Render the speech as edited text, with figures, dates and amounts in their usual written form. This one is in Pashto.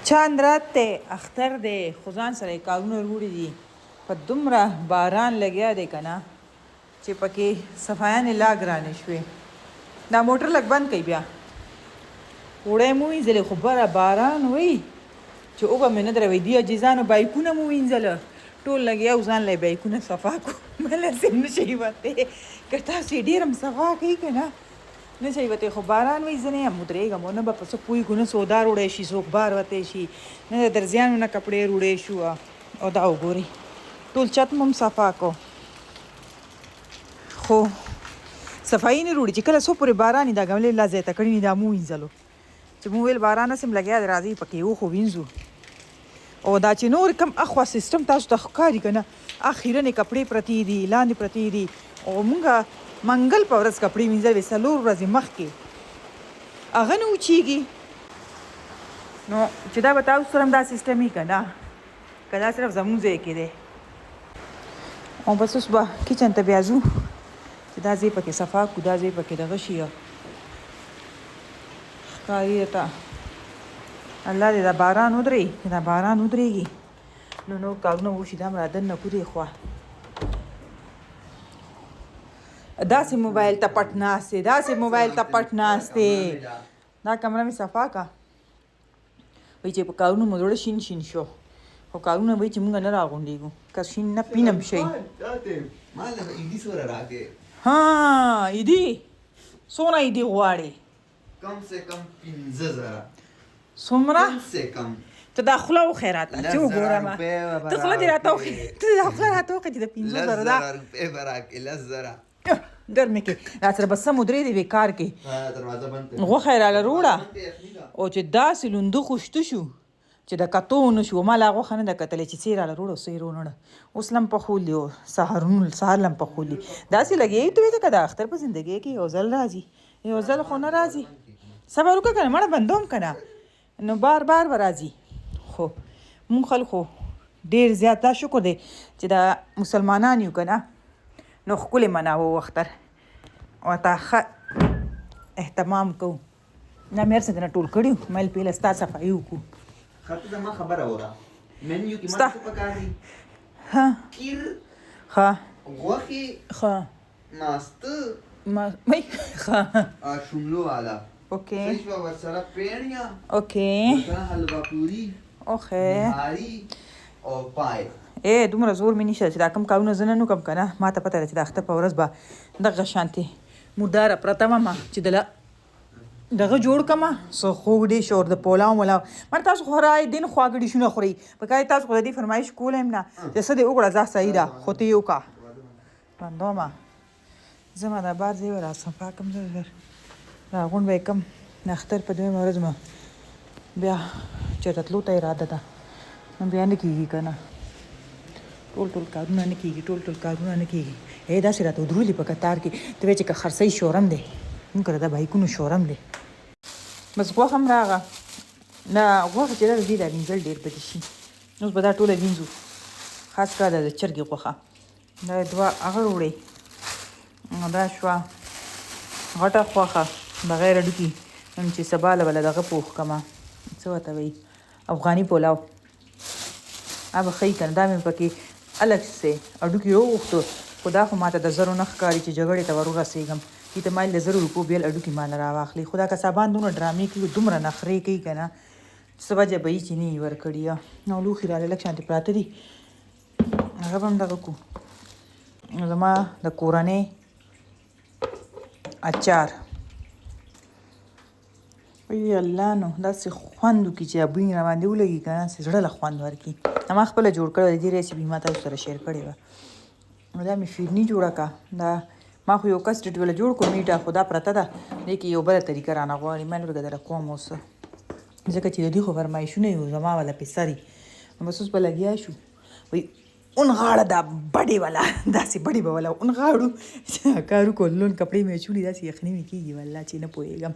چاند رات دی اختر دی خو ځان سره یې کارونه وروړي دي په دومره باران لګیا دی که نه چې پکې صفایانې لا ګرانې شوې دا موټر لږ بند کوي بیا وړی مو وینځلې خو بره باران وی چې اوبه مې نه دروي دي عجیزانو بایکونه مو وینځله ټول لګیا او ځان له بایکونه صفا کړو ملاسې نه شي وتی که تاسو یې ډېر هم صفا کوي که نه نه شي وتی خو باران وی زه نه یم ودرېږم او نه به په څه پوهېږو نه سودا روړی شي څوک بار وتی شي نه د درزیانو نه کپړې روړې شو او دا وګورئ ټول چت مو هم صفا کو خو صفایي نه روړي چې کله څو پورې باران دا ګملې لا زیاته کړي نه دا مو وینځلو چې مو ویل باران هسې هم لګیا دی راځئ پکې وخو وینځو او دا چې نور کم اخوا سیستم تاسو ته ښکاري که نه خیرنې کپړې پرتې دي لاندې پرتې دي او مونږ منګل په ورځ کپړې وینځل وې 4 ورځې مخکې هغه نه وچېږي نو چې دا به تاسو سره هم دا سیستم وي که نه که دا صرف زمونږ ځای کې دی او بس اوس به کچن ته بیا ځو چې دا ځای پکې صفا کړو دا ځای پکې دغه شي ښکاري ته الله دې دا باران ودرېږي چې دا باران ودرېږي نو نور کارونه وشي دا هم را دننه کورې خوا داسې موبایل ته پټ ناست دی داسې موبایل ته پټ ناست دی دا کمره مې صفا کا وایي چې په کارونو مو زړه شین شین شو خو کارونه وایي چې مونږ نه راغونډېږو که شین نه پینم شئ ها ایدي څونه ایدي غواړې کم سے کم 15,000 څومره کم سے کم ته دا خوله وښیې راته چې وګورم ته خوله دې راته وښیې ته دا خوله راته وښیې چې د 15,000 دا 10,000 روپۍ به راکړې 10,000 ګرمې کې را سره به سم ودرېدې وې کار کې دروازه بند کړې غوښه یې راله روړه او چې داسې لونده خوشته شو چې د کتو ونه شو ما لا غوښه نه ده کتلې چې څه یې راله روړه څه یې رونړه اوس لم پخولي او سهار لم پخولي داسې لګېږي ته وې ځکه د اختر په زندګۍ کې یو ځل راځي یو ځل خو نه راځي صبر وکړه که نه مړه بندوم که نه نو بار بار به راځي خو مونږ خلکو ډېر زیات دا شکر دی چې د مسلمانان یو که نه نو ښکلې مناوو اختر ورته ښه اهتمام کوو دا مې هر څه نه ټول کړي میل پیله ستا صفایي وکړو خاطر زما خبره وره منیو کې ما څه پکار دي ها کیر ښه غوښې ښه ناسته مای ښه شملو والا اوکې شوا ورسره پیړیا اوکې حلوا پوری اوخې نهاري او پای دومره زور مې نشته چې دا کم کارونه زه نه نوکم که نه ما ته پته ده چې د اختر په ورځ به دغه شانتې مرداره پرته ومه چې دله دغه جوړ کړمه څه خوږ ډیش اور د پولاو ولاو مړه تاسو خو هر دین خواږه ډیشونه خورئ پکار تاسو خو د دې فرمایش کولی یم نه چې څه دې وکړه ځه صحیح ده خو ته یې وکړه بندومه زما دا بار ځای به را صفا کړم زه ژر راغونډ به یې کړم د اختر په دویمه ورځ مه بیا چېرته تلو ته اراده ده نو بیا نه کېږي که نه ټول کارونه نه کېږي ټول کارونه نه کېږي داسې راته ودرولي په کتار کې ته وایې چې که خرڅۍ شورم دی مونږ د بایکونو شورم دی بس غوښه هم راغه دا غوښه چې ده د دې دا وینځل ډېر بدې شي اوس به دا ټوله وینځو خاص کار ده د چرګې غوښه دا دوه هغه وړئ دا شوه غټه غوښه بغیر هډوکي چې سبا له بله دغه پوخ کړمه څه ورته وایي افغاني پولاو هغه ښه یي که نه دا مې پکې الګ سې هډوکي وغوښتو خو دا خو ما ته د زرو نه ښکاري چې جګړې ته ور ورسېږم دې ته مایل د 1000 روپو بیل هډوکي ما نه راواخلي خو دا کسابان دومره ډرامې کوي دومره نخرې کوي که نه څه وجه به یي چې نه یې ورکړي نو لوښي راله لږ شانتې پراته دي هغه به هم دغه کړو زما د کورنۍ اچار وی الله نو داسې خوند وکړي چې بوی راباندې ولګي که نه زړه له خوند ورکړي ما خپله جوړ کړی د دې ریسیپي ما تاسو سره شیر کړې وه دا مې فیرني جوړه کړه دا ما خو یو کسټرډ وله جوړ کړو میټه خو دا پرته ده دې کې یو بله طریقه رانه غواړي ما لږ دله کوم اوس ځکه چې د دوی خو فرمایشونه یو زما والا پیسه دي نو بس اوس به لګیا شو وایي اون غاړه دا بډې والا داسې بډې به والا اون غاړو کارو کو لون کپړې مې چولي داسې یخني مې کېږي والله چې نه پوهېږم